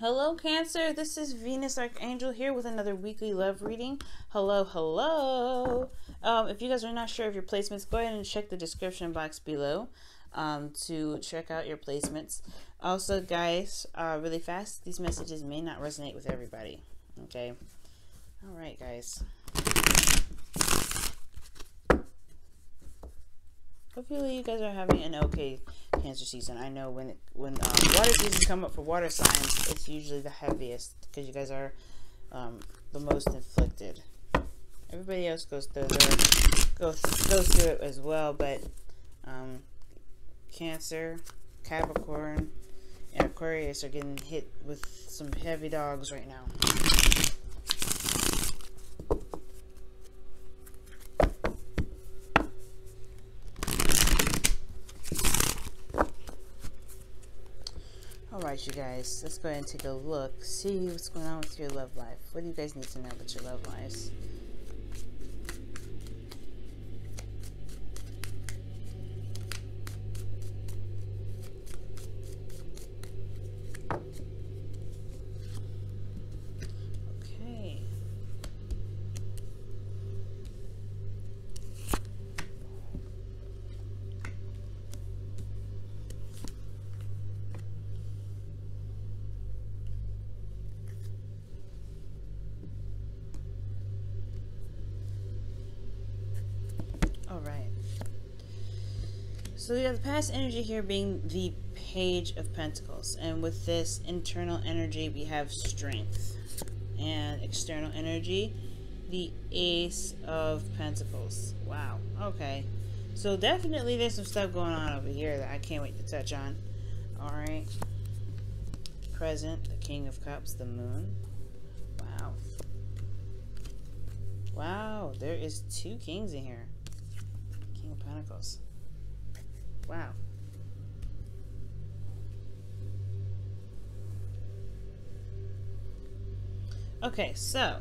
Hello, Cancer. This is Venus Archangel here with another weekly love reading. Hello, hello. If you guys are not sure of your placements, go ahead and check the description box below to check out your placements. Also, guys, really fast, these messages may not resonate with everybody. Okay? All right, guys. Hopefully you guys are having an okay Cancer season. I know when water seasons come up for water signs, it's usually the heaviest because you guys are the most inflicted. Everybody else goes through it as well, but Cancer, Capricorn, and Aquarius are getting hit with some heavy dogs right now. Alright, you guys, let's go ahead and take a look, see what's going on with your love life. What do you guys need to know about your love lives? Okay. Alright. So we have the past energy here being the Page of Pentacles. And with this internal energy, we have strength. And external energy, the Ace of Pentacles. Wow. Okay. So definitely there's some stuff going on over here that I can't wait to touch on. Alright. Present, the King of Cups, the Moon. Wow. Wow. There is two kings in here. King of Pentacles. Wow. Okay, so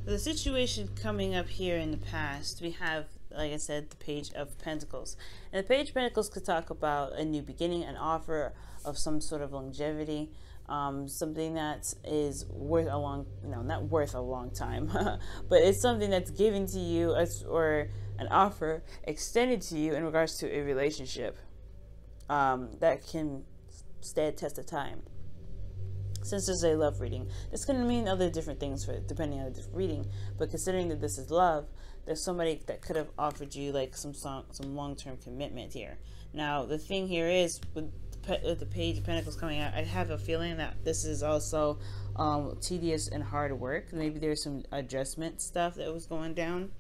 the situation coming up here in the past, we have, like I said, the Page of Pentacles. And the Page of Pentacles could talk about a new beginning, an offer of some sort of longevity, something that is worth a long, no, not worth a long time, but it's something that's given to you or an offer extended to you in regards to a relationship that can stand the test of time. Since this is a love reading, this can mean other different things for depending on the different reading, but considering that this is love, there's somebody that could have offered you like some long-term commitment here. Now the thing here is with the Page of Pentacles coming out, I have a feeling that this is also tedious and hard work. Maybe there's some adjustment stuff that was going down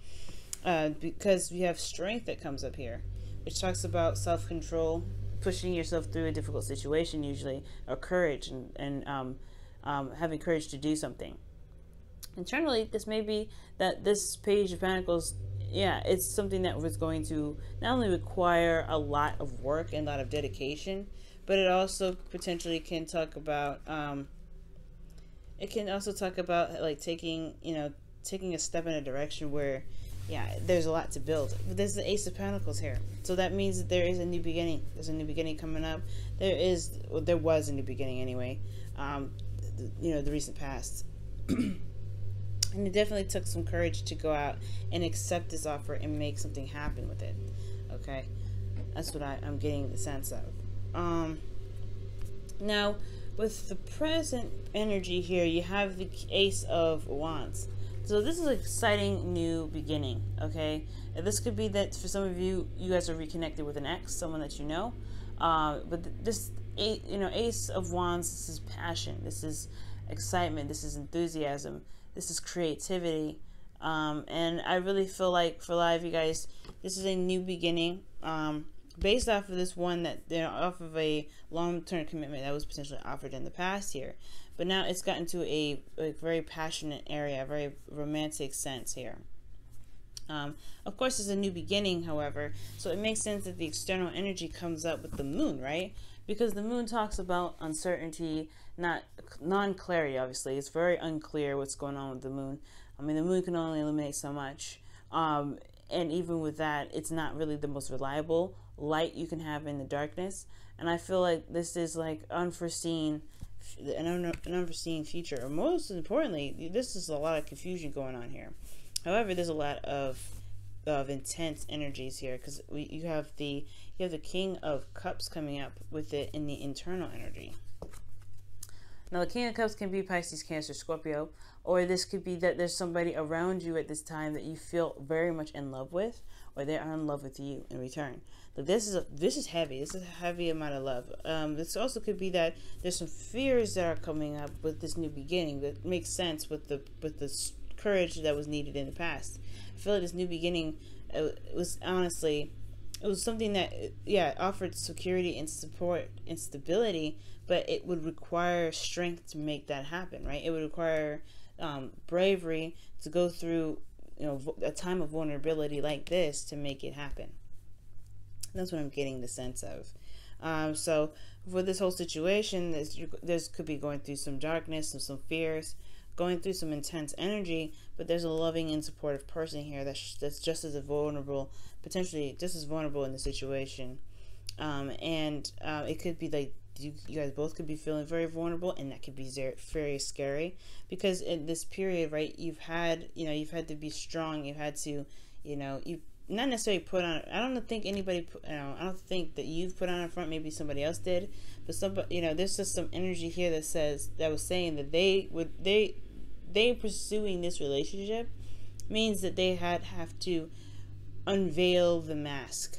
because we have strength that comes up here, which talks about self-control, pushing yourself through a difficult situation usually, or courage and having courage to do something. Internally, this may be that this Page of Pentacles, yeah, it's something that was going to not only require a lot of work and a lot of dedication, but it also potentially can talk about it can also talk about like taking a step in a direction where, yeah, there's a lot to build. But there's the Ace of Pentacles here, so that means that there is a new beginning. There's a new beginning coming up. There was a new beginning anyway. The recent past, and it definitely took some courage to go out and accept this offer and make something happen with it. Okay, that's what I'm getting the sense of. Now, with the present energy here, you have the Ace of Wands. So this is an exciting new beginning, okay? And this could be that for some of you, you guys are reconnected with an ex, someone that you know. But this, Ace of Wands, this is passion, this is excitement, this is enthusiasm, this is creativity. And I really feel like for a lot of you guys, this is a new beginning. Based off of this one that off of a long-term commitment that was potentially offered in the past here, but now it's gotten to a very passionate area, a very romantic sense here. Of course, it's a new beginning, however, so it makes sense that the external energy comes up with the Moon, right? Because the Moon talks about uncertainty, non-clarity. Obviously, it's very unclear what's going on with the Moon. I mean, the Moon can only illuminate so much, and even with that, it's not really the most reliable light you can have in the darkness. And I feel like this is like unforeseen an unforeseen future, or most importantly, this is a lot of confusion going on here. However, there's a lot of intense energies here, because you have the King of Cups coming up with it in the internal energy. Now, the King of Cups can be Pisces, Cancer, Scorpio, or this could be that there's somebody around you at this time that you feel very much in love with, or they are in love with you in return. But this is heavy. This is a heavy amount of love. This also could be that there's some fears that are coming up with this new beginning that makes sense with the courage that was needed in the past. I feel like this new beginning, it was something that, offered security and support and stability, but it would require strength to make that happen, right? It would require bravery to go through, a time of vulnerability like this to make it happen. That's what I'm getting the sense of. So for this whole situation, there's could be going through some darkness and some fears, going through some intense energy, but there's a loving and supportive person here that's just as vulnerable, potentially just as vulnerable in the situation. It could be like you guys both could be feeling very vulnerable, and that could be very scary, because in this period, right, you've had to be strong. You've had to, you not necessarily put on. I don't think anybody. I don't think that you've put on a front. Maybe somebody else did, but somebody. There's just some energy here that was saying that they pursuing this relationship means that they have to unveil the mask.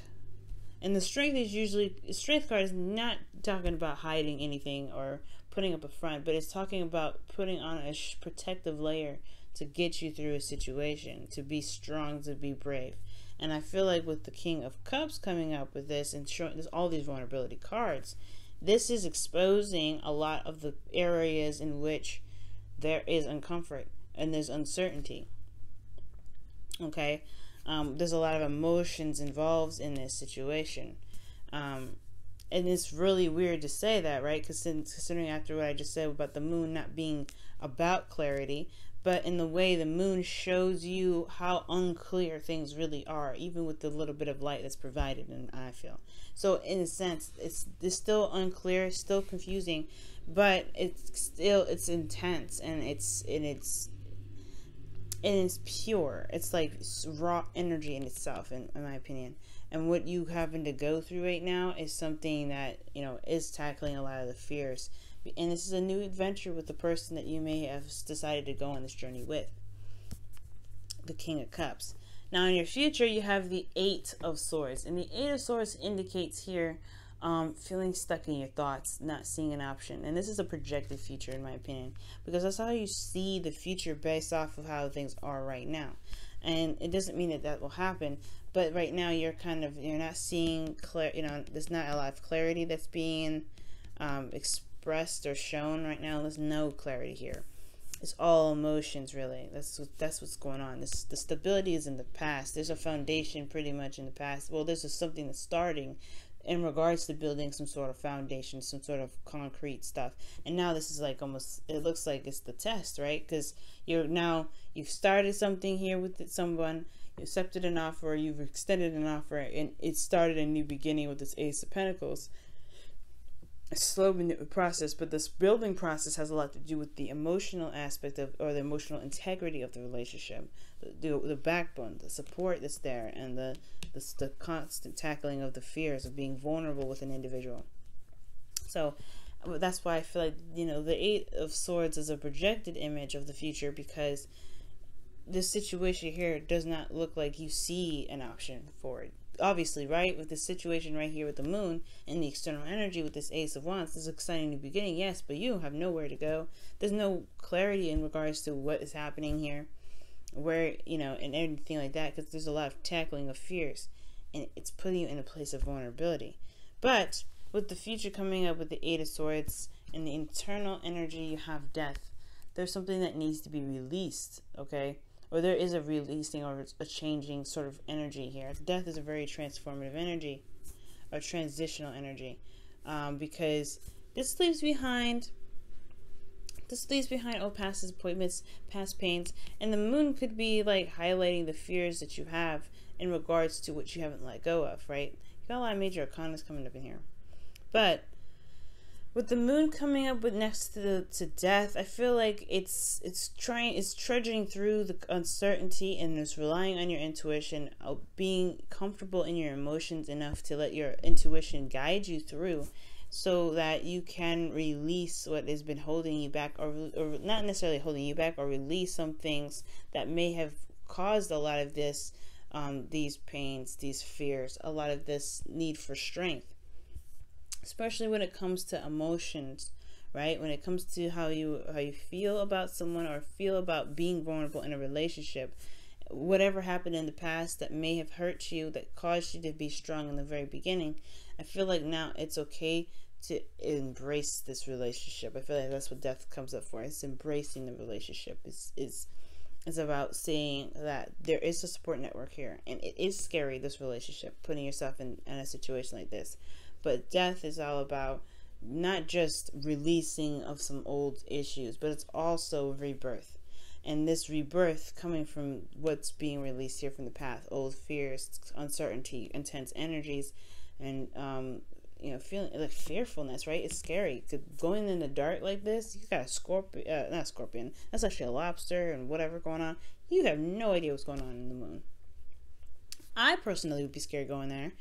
And the strength card is not talking about hiding anything or putting up a front, but it's talking about putting on a protective layer to get you through a situation, to be strong, to be brave. And I feel like with the King of Cups coming up with this and showing there's all these vulnerability cards, this is exposing a lot of the areas in which there is uncomfort and there's uncertainty. Okay? There's a lot of emotions involved in this situation. And it's really weird to say that, right? Because considering after what I just said about the moon not being about clarity, but in the way the moon shows you how unclear things really are, even with the little bit of light that's provided, and I feel. So in a sense, it's still unclear, it's still confusing, but it's intense, and it's pure. It's like raw energy in itself, in my opinion. And what you having to go through right now is something that, is tackling a lot of the fears. And this is a new adventure with the person that you may have decided to go on this journey with. The King of Cups. Now in your future, you have the 8 of Swords. And the 8 of Swords indicates here feeling stuck in your thoughts, not seeing an option. And this is a projected future, in my opinion, because that's how you see the future based off of how things are right now. And it doesn't mean that will happen, but right now you're not seeing there's not a lot of clarity that's being expressed or shown right now. There's no clarity here. It's all emotions, really. That's what's going on. The stability is in the past. There's a foundation pretty much in the past. Well, there's just something that's starting in regards to building some sort of foundation, some sort of concrete stuff. And now this is like almost, it looks like it's the test, right? Because you've started something here with someone, you accepted an offer, you've extended an offer, and it started a new beginning with this Ace of Pentacles. A slow process, but this building process has a lot to do with the emotional aspect or the emotional integrity of the relationship, the backbone, the support that's there, and the constant tackling of the fears of being vulnerable with an individual. So that's why I feel like, the 8 of Swords is a projected image of the future, because this situation here does not look like you see an option for it. Obviously, right, with this situation right here with the moon and the external energy with this Ace of Wands, this is an exciting new beginning, yes, but you have nowhere to go. There's no clarity in regards to what is happening here, where, and everything like that, because there's a lot of tackling of fears, and it's putting you in a place of vulnerability. But with the future coming up with the 8 of Swords and the internal energy, you have death. There's something that needs to be released, okay? Or there is a releasing or a changing sort of energy here. Death is a very transformative energy, or transitional energy, because this leaves behind old past disappointments, past pains, and the moon could be like highlighting the fears that you have in regards to what you haven't let go of, right? You got a lot of major arcanas coming up in here. But With the moon coming up with next to death, I feel like it's trudging through the uncertainty, and it's relying on your intuition, being comfortable in your emotions enough to let your intuition guide you through, so that you can release what has been holding you back, or not necessarily holding you back, or release some things that may have caused a lot of this, these pains, these fears, a lot of this need for strength. Especially when it comes to emotions, right? When it comes to how you feel about someone, or feel about being vulnerable in a relationship, whatever happened in the past that may have hurt you, that caused you to be strong in the very beginning, I feel like now it's okay to embrace this relationship. I feel like that's what death comes up for. It's embracing the relationship. It's about saying that there is a support network here, and it is scary, this relationship, putting yourself in a situation like this. But death is all about not just releasing of some old issues, but it's also rebirth. And this rebirth coming from what's being released here from the past, old fears, uncertainty, intense energies, and feeling like fearfulness, right? It's scary. Going in the dark like this, you got a scorpion, not a scorpion, that's actually a lobster and whatever going on. You have no idea what's going on in the moon. I personally would be scared going there.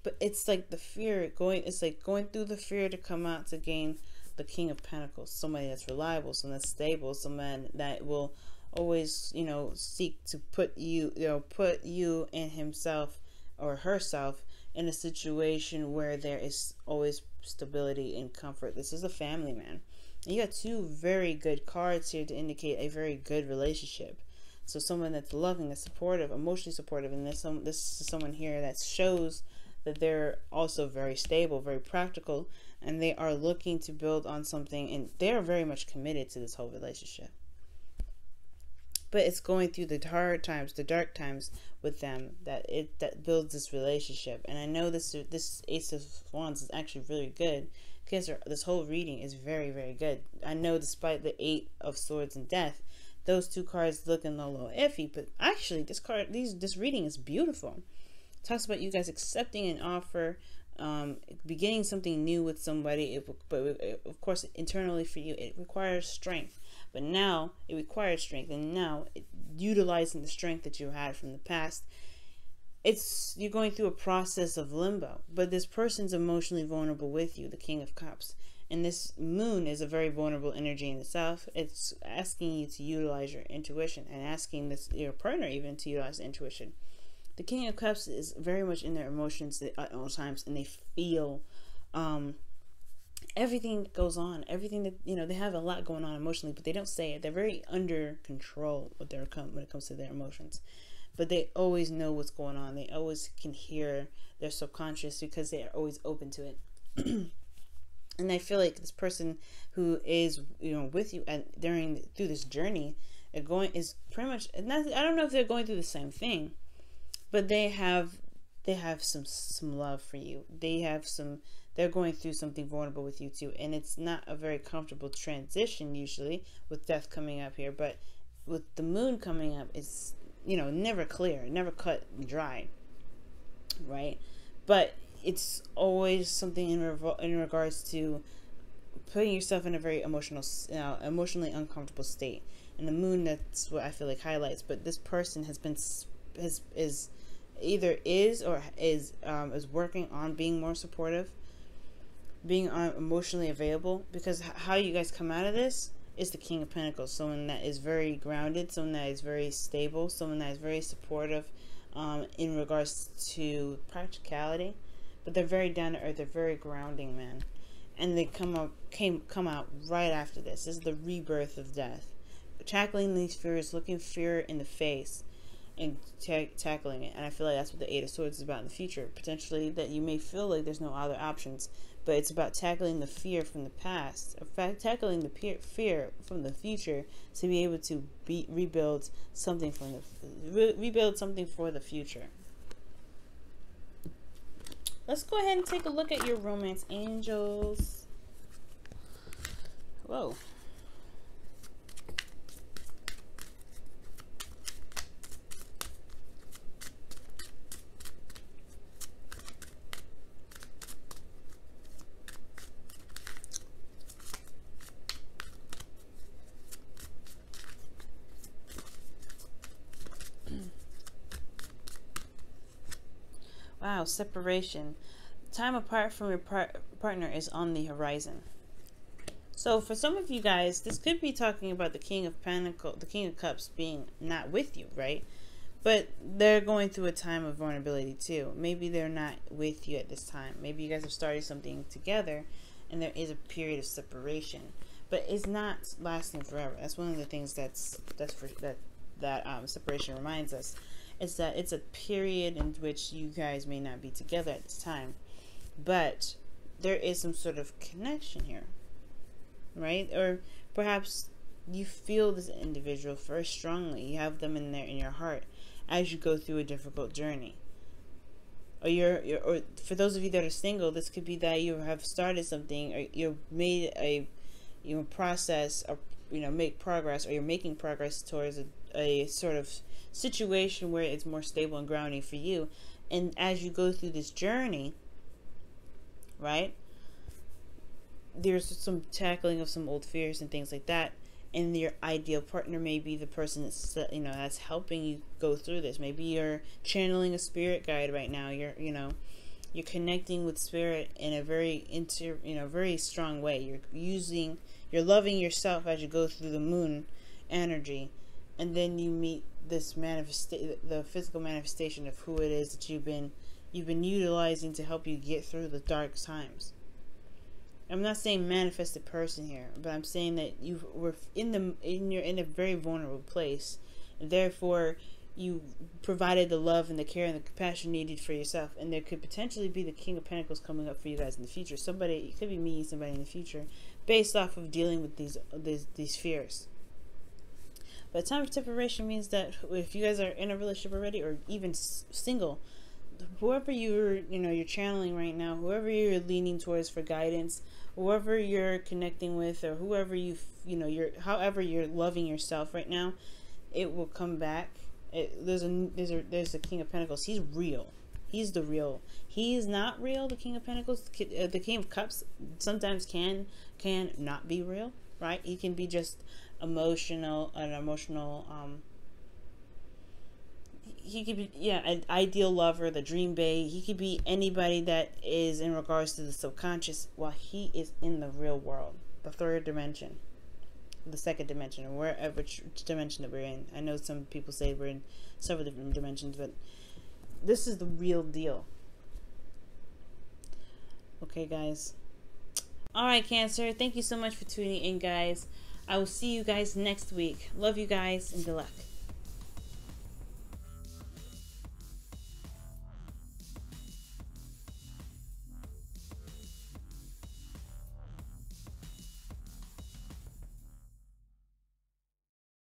But it's like the fear it's like going through the fear to come out to gain the King of Pentacles. Somebody that's reliable, someone that's stable, someone that will always, seek to put you and himself or herself in a situation where there is always stability and comfort. This is a family man. And you got two very good cards here to indicate a very good relationship. So someone that's loving, that's supportive, emotionally supportive, and this is someone here that shows that they're also very stable, very practical, and they are looking to build on something, and they're very much committed to this whole relationship. But it's going through the hard times, the dark times with them that builds this relationship. And I know this Ace of Wands is actually really good, because this whole reading is very, very good. I know despite the 8 of Swords and Death, those two cards looking a little iffy, but actually this reading is beautiful. Talks about you guys accepting an offer, beginning something new with somebody. But of course, internally for you, it requires strength. But now it requires strength, and now utilizing the strength that you had from the past, you're going through a process of limbo. But this person's emotionally vulnerable with you, the King of Cups, and this moon is a very vulnerable energy in itself. It's asking you to utilize your intuition, and asking your partner even to utilize the intuition. The King of Cups is very much in their emotions at all times, and they feel everything that goes on, everything that, they have a lot going on emotionally, but they don't say it. They're very under control when it comes to their emotions, but they always know what's going on. They always can hear their subconscious because they are always open to it. And I feel like this person who is, with you through this journey, is pretty much, I don't know if they're going through the same thing, but they have some love for you. They're going through something vulnerable with you too. And it's not a very comfortable transition usually with death coming up here. But with the moon coming up, it's, never clear, never cut and dry, right? But it's always something in regards to putting yourself in a very emotionally uncomfortable state. And the moon, that's what I feel like highlights. But this person is working on being more supportive, being emotionally available, because how you guys come out of this is the King of Pentacles. Someone that is very grounded, someone that is very stable, someone that is very supportive in regards to practicality, but they're very down to earth. They're very grounding, man. And they come out right after this. This is the rebirth of death, tackling these fears, looking fear in the face, and tackling it. And I feel like that's what the 8 of Swords is about in the future. Potentially that you may feel like there's no other options, but it's about tackling the fear from the past, in fact, tackling the fear from the future, to be able to rebuild something for the future. Let's go ahead and take a look at your romance angels. Whoa. Wow, separation. Time apart from your partner is on the horizon. So for some of you guys, this could be talking about the King of Pentacles, the King of Cups being not with you, right? But they're going through a time of vulnerability too. Maybe they're not with you at this time. Maybe you guys have started something together and there is a period of separation. But it's not lasting forever. That's one of the things that separation reminds us. Is that it's a period in which you guys may not be together at this time. But there is some sort of connection here. Right? Or perhaps you feel this individual very strongly. You have them in there in your heart as you go through a difficult journey. Or for those of you that are single, this could be that you have started something, or you've made a process, or make progress, or you're making progress towards a sort of situation where it's more stable and grounding for you. And as you go through this journey, right, there's some tackling of some old fears and things like that. And your ideal partner may be the person that's that's helping you go through this. Maybe you're channeling a spirit guide right now. You're connecting with spirit in a very very strong way. You're loving yourself as you go through the moon energy, and then you meet this the physical manifestation of who it is that you've been utilizing to help you get through the dark times. I'm not saying manifested person here, but I'm saying that you were you're in a very vulnerable place, and therefore you provided the love and the care and the compassion needed for yourself. And there could potentially be the King of Pentacles coming up for you guys in the future. It could be meeting somebody in the future based off of dealing with these fears. But time of separation means that if you guys are in a relationship already, or even single, whoever you're channeling right now, whoever you're leaning towards for guidance, whoever you're connecting with, or whoever however you're loving yourself right now, it will come back. There's the King of Pentacles. He's real. He's the real. He is not real. The King of Pentacles, the King of Cups, sometimes can not be real, right? He can be just an emotional. He could be, an ideal lover, the dream babe. He could be anybody that is in regards to the subconscious, while he is in the real world, the third dimension, the second dimension, or wherever dimension that we're in. I know some people say we're in several different dimensions, but this is the real deal. Okay, guys. All right, Cancer. Thank you so much for tuning in, guys. I will see you guys next week. Love you guys, and good luck.